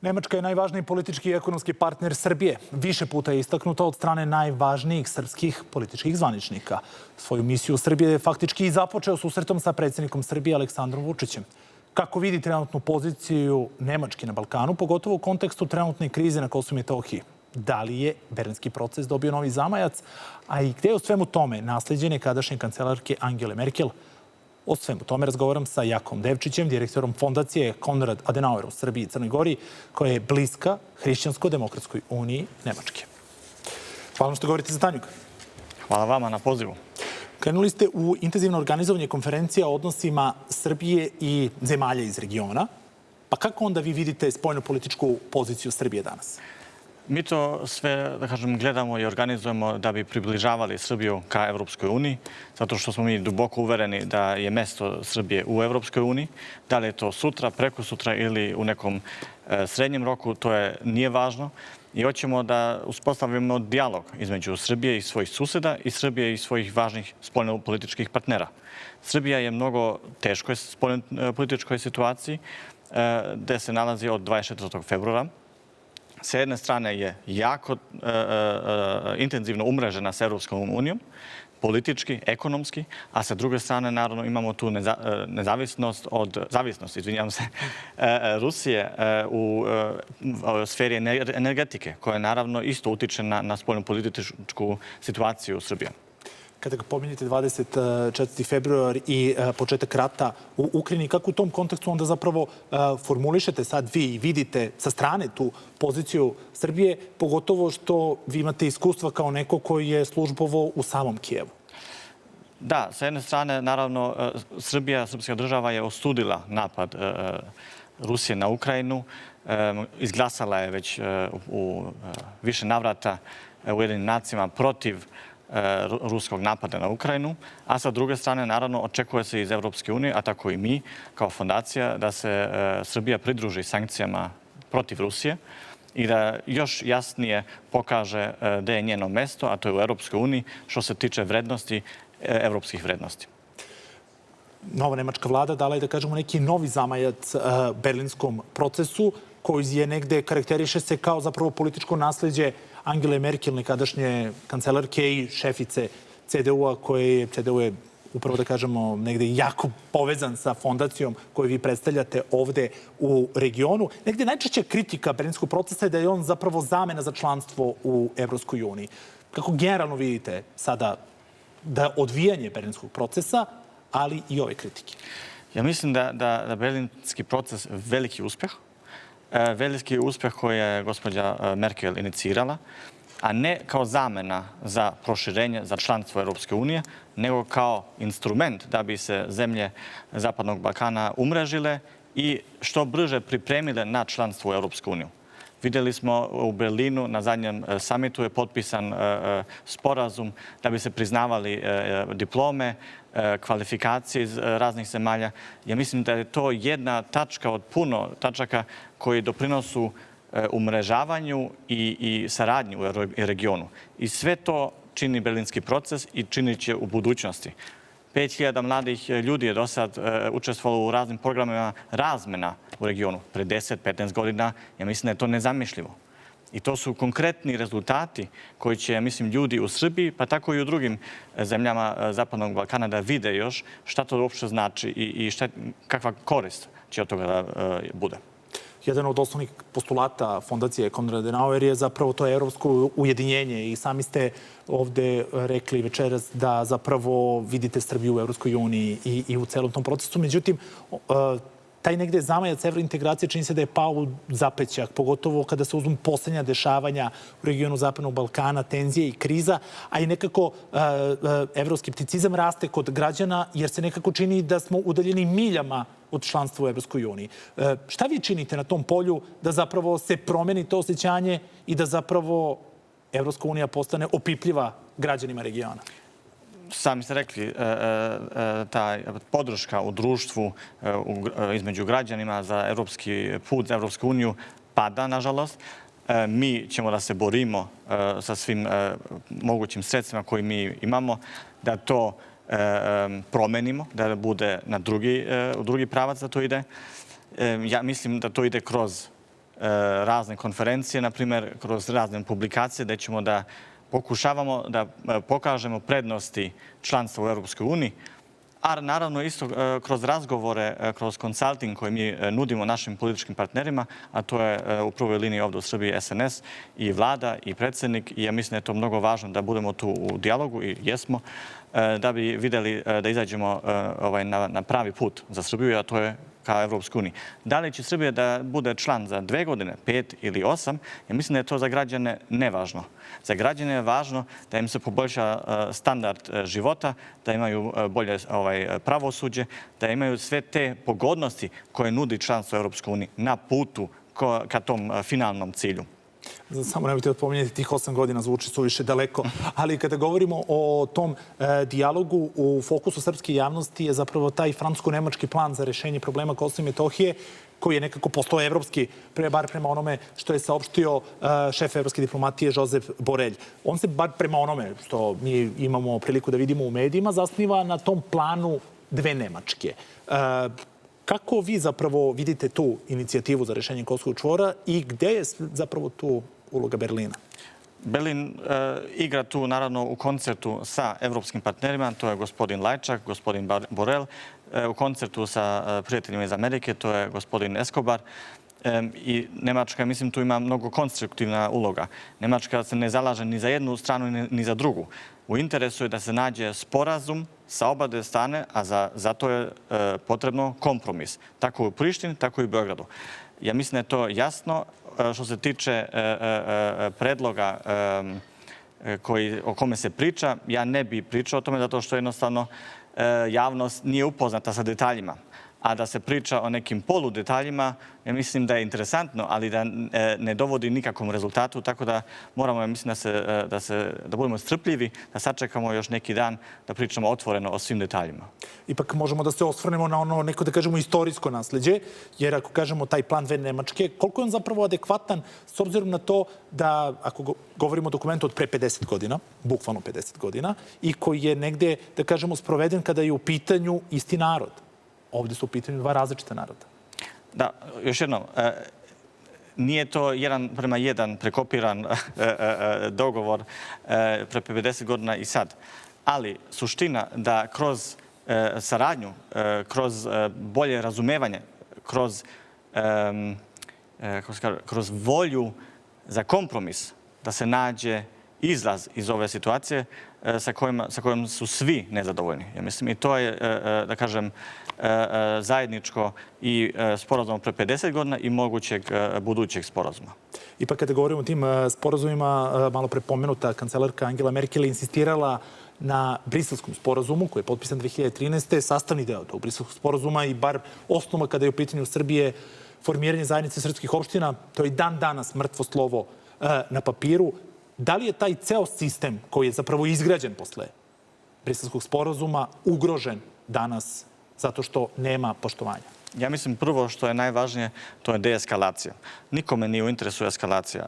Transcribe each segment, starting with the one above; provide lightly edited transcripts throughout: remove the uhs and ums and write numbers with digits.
Nemačka je najvažniji politički i ekonomski partner Srbije. Više puta je istaknuta od strane najvažnijih srpskih političkih zvaničnika. Svoju misiju Srbije je faktički i započeo susretom sa predsjednikom Srbije Aleksandrom Vučićem. Kako vidi trenutnu poziciju Nemačke na Balkanu, pogotovo u kontekstu trenutne krize na Kosovu i Metohiji? Da li je Berlinski proces dobio novi zamajac? A i gde je u svemu tome nasleđe nekadašnje kancelarke Angele Merkel? O svemu tome razgovaram sa Jakom Devčićem, direktorom fondacije Konrad Adenauer u Srbiji i Crnoj Gori, koja je bliska Hrišćansko-demokratskoj uniji Nemačke. Hvala što govorite za Tanjug. Hvala vama na pozivu. Krenuli ste u intenzivno organizovanje konferencija o odnosima Srbije i zemalja iz regiona. Pa kako onda vi vidite spoljno-političku poziciju Srbije danas? Mi to sve, da kažem, gledamo i organizujemo da bi približavali Srbiju ka Evropskoj uniji, zato što smo mi duboko uvereni da je mesto Srbije u Evropskoj uniji. Da li je to sutra, preko sutra ili u nekom srednjem roku, to nije važno. I hoćemo da uspostavimo dijalog između Srbije i svojih suseda i Srbije i svojih važnih spoljno-političkih partnera. Srbija je mnogo teškoj spoljno-političkoj situaciji gde se nalazi od 24. februara. Sa jedne strane je jako intenzivno umrežena sa Evropskom unijom, politički, ekonomski, a sa druge strane, naravno, imamo tu zavisnost Rusije u sferi energetike, koja naravno isto utiče na spoljno-političku situaciju u Srbiji. Kada ga pominjete 24. februar i početak rata u Ukrajini, kako u tom kontekstu onda zapravo formulišete sad vi i vidite sa strane tu poziciju Srbije, pogotovo što vi imate iskustva kao neko koji je službovo u samom Kijevu? Da, sa jedne strane, naravno, srpska država je osudila napad Rusije na Ukrajinu. Izglasala je već u više navrata u Ujedinjenim nacijama protiv ruskog napada na Ukrajinu, a sa druge strane, naravno, očekuje se iz Evropske unije, a tako i mi, kao fondacija, da se Srbija pridruži sankcijama protiv Rusije i da još jasnije pokaže gde je njeno mesto, a to je u Evropskoj uniji, što se tiče vrednosti, evropskih vrednosti. Nova nemačka vlada dala je, da kažemo, neki novi zamajac berlinskom procesu, koji je negde karakteriše se kao zapravo političko nasleđe Angele Merkel, nekadašnje kancelarke i šefice CDU-a, CDU je upravo, da kažemo, negde jako povezan sa fondacijom koju vi predstavljate ovde u regionu. Negde najčešća kritika berlinskog procesa je da je on zapravo zamena za članstvo u Evropskoj uniji. Kako generalno vidite sada da odvijanje berlinskog procesa, ali i ove kritike? Ja mislim da berlinski proces veliki uspeh. Veliki uspeh koji je gospođa Merkel inicirala, a ne kao zamena za proširenje, za članstvo Evropske unije, nego kao instrument da bi se zemlje Zapadnog Balkana umrežile i što brže pripremile na članstvo u Evropsku uniju. Vidjeli smo u Berlinu, na zadnjem samitu je potpisan sporazum da bi se priznavali diplome, kvalifikacije iz raznih zemalja. Ja mislim da je to jedna tačka od puno tačaka koji doprinosu umrežavanju i saradnji u regionu. I sve to čini berlinski proces i činit će u budućnosti. 5.000 mladih ljudi je do sad učestvovalo u raznim programima razmena u regionu. Pre 10-15 godina, ja mislim da je to nezamišljivo. I to su konkretni rezultati koji će, mislim, ljudi u Srbiji, pa tako i u drugim zemljama Zapadnog Balkana da vide još šta to uopšte znači i kakva korist će od toga da bude. Jedan od osnovnih postulata fondacije Konrad Adenauer je zapravo to evropsko ujedinjenje i sami ste ovde rekli večeras da zapravo vidite Srbiju u Evropskoj uniji i u celom tom procesu. Međutim, taj negde zamajac evrointegracije čini se da je pao u zapećak, pogotovo kada se uzmu poslednja dešavanja u regionu Zapadnog Balkana, tenzije i kriza, a i nekako evroskepticizam raste kod građana jer se nekako čini da smo udaljeni miljama od članstva u Evropskoj uniji. Šta vi činite na tom polju da zapravo se promeni to osjećanje i da zapravo Evropska unija postane opipljiva građanima regiona? Sami ste rekli, ta podrška u društvu između građanima za evropski put, za Evropsku uniju pada, nažalost. Mi ćemo da se borimo sa svim mogućim sredstvima koje mi imamo, da to promenimo, da bude u drugi pravac da to ide. Ja mislim da to ide kroz razne konferencije, na primjer, kroz razne publikacije, gde ćemo da pokušavamo da pokažemo prednosti članstva u Europskoj uniji, a naravno isto kroz razgovore, kroz konsulting koji mi nudimo našim političkim partnerima, a to je u prvoj liniji ovdje u Srbiji SNS i vlada i predsjednik, i ja mislim da je to mnogo važno da budemo tu u dijalogu, i jesmo, da bi vidjeli da izađemo na pravi put za Srbiju, a to je ka Evropskoj uniji. Da li će Srbija da bude član za 2 godine, 5 ili 8, ja mislim da je to za građane nevažno. Za građane je važno da im se poboljša standard života, da imaju bolje pravosuđe, da imaju sve te pogodnosti koje nudi članstvo Evropskoj uniji na putu ka tom finalnom cilju. Samo nemojte odpominjati, tih 8 godina zvuči suviše daleko, ali kada govorimo o tom dijalogu, u fokusu srpske javnosti je zapravo taj francusko-nemački plan za rešenje problema Kosova i Metohije, koji je nekako postao evropski, bar prema onome što je saopštio šef evropske diplomatije Josep Borrell. On se, bar prema onome što mi imamo priliku da vidimo u medijima, zasniva na tom planu dve Nemačke. Kako vi zapravo vidite tu inicijativu za rešenje Kosovog čvora i gde je zapravo tu uloga Berlina? Berlin igra tu naravno u koncertu sa evropskim partnerima, to je gospodin Lajčak, gospodin Borrell, u koncertu sa prijateljima iz Amerike, to je gospodin Escobar, i Nemačka, mislim, tu ima mnogo konstruktivna uloga. Nemačka se ne zalaže ni za jednu stranu ni za drugu. U interesu je da se nađe sporazum sa oba dve strane, a za to je potrebno kompromis. Tako u Prištini, tako i u Beogradu. Ja mislim da je to jasno. Što se tiče predloga o kome se priča, ja ne bi pričao o tome zato što jednostavno javnost nije upoznata sa detaljima. A da se priča o nekim poludetaljima, ja mislim da je interesantno, ali da ne dovodi nikakvom rezultatu, tako da moramo, ja mislim, da budemo strpljivi, da sačekamo još neki dan, da pričamo otvoreno o svim detaljima. Ipak možemo da se osvrnemo na ono neko, da kažemo, istorijsko nasleđe, jer ako kažemo taj plan dve Nemačke, koliko je on zapravo adekvatan s obzirom na to da, ako govorimo o dokumentu od pre 50 godina, bukvalno 50 godina, i koji je negde, da kažemo, sproveden kada je u pitanju isti narod. Ovdje su u pitanju dva različita naroda. Da, još jednom, nije to 1:1 prekopiran dogovor pre 50 godina i sad. Ali suština da kroz saradnju, kroz bolje razumevanje, kroz volju za kompromis, da se nađe izlaz iz ove situacije sa kojom su svi nezadovoljni. Ja mislim, i to je, da kažem, zajedničko i sporazum pre 50 godina i mogućeg budućeg sporazuma. Ipak kada govorimo o tim sporazumima, malo pre pomenuta kancelarka Angela Merkel je insistirala na briselskom sporazumu koji je potpisan 2013. Sastavni deo tog briselskog sporazuma i bar osnova kada je u pitanju Srbije formiranje zajednice srpskih opština, to je dan danas mrtvo slovo na papiru. Da li je taj ceo sistem koji je zapravo izgrađen posle briselskog sporazuma ugrožen danas zato što nema poštovanja? Ja mislim prvo što je najvažnije, to je deeskalacija. Nikome nije u interesu eskalacija.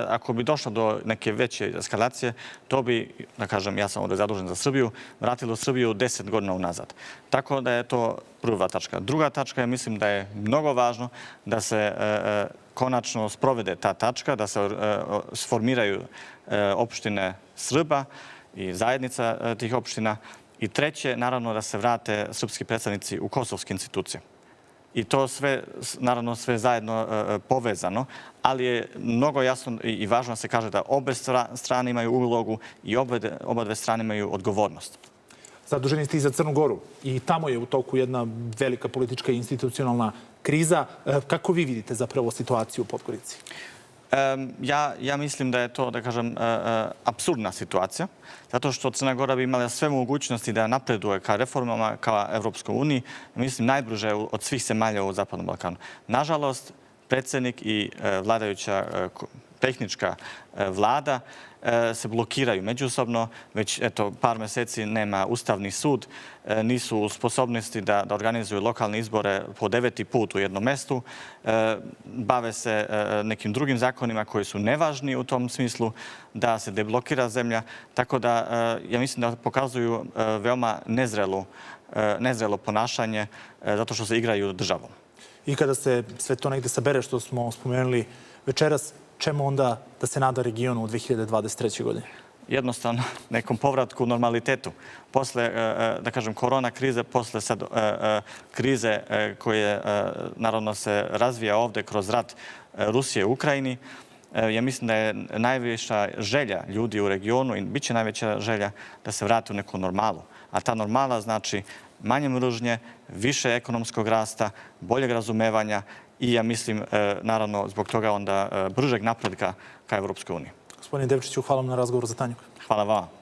Ako bi došlo do neke veće eskalacije, to bi, da kažem, ja sam ovdje zadužen za Srbiju, vratilo Srbiju 10 godina unazad. Tako da je to prva tačka. Druga tačka je, mislim da je mnogo važno da se konačno sprovede ta tačka, da se sformiraju opštine Srba i zajednica tih opština. I treće, naravno, da se vrate srpski predstavnici u kosovske institucije. I to sve, naravno, sve zajedno povezano, ali je mnogo jasno i važno da se kaže da obe strane imaju ulogu i oba dve strane imaju odgovornost. Zaduženi ste i za Crnu Goru i tamo je u toku jedna velika politička i institucionalna kriza. Kako vi vidite zapravo situaciju u Podgorici? Ja mislim da je to, da kažem, apsurdna situacija, zato što Crna Gora bi imala sve mogućnosti da napreduje ka reformama, ka Evropskoj uniji, mislim, najbrže od svih zemalja u Zapadnom Balkanu. Nažalost, predsjednik i vladajuća tehnička vlada se blokiraju međusobno. Već par meseci nema Ustavni sud, nisu u sposobnosti da organizuju lokalne izbore po 9. put u jednom mestu. Bave se nekim drugim zakonima koji su nevažni u tom smislu da se deblokira zemlja. Tako da ja mislim da pokazuju veoma nezrelo ponašanje zato što se igraju državom. I kada se sve to negde sabere što smo spomenuli večeras, čemu onda da se nada regionu u 2023. godine? Jednostavno nekom povratku normalitetu. Posle, da kažem, korona krize, posle sad krize koje naravno se razvija ovde kroz rat Rusije u Ukrajini, ja mislim da je najviša želja ljudi u regionu i bit će najveća želja da se vrate u neku normalu. A ta normala znači manje mržnje, više ekonomskog rasta, boljeg razumevanja i ja mislim, naravno, zbog toga onda bržeg napretka ka Evropskoj uniji. Gospodine Devčiću, hvala vam na razgovoru za Tanjuk. Hvala vama.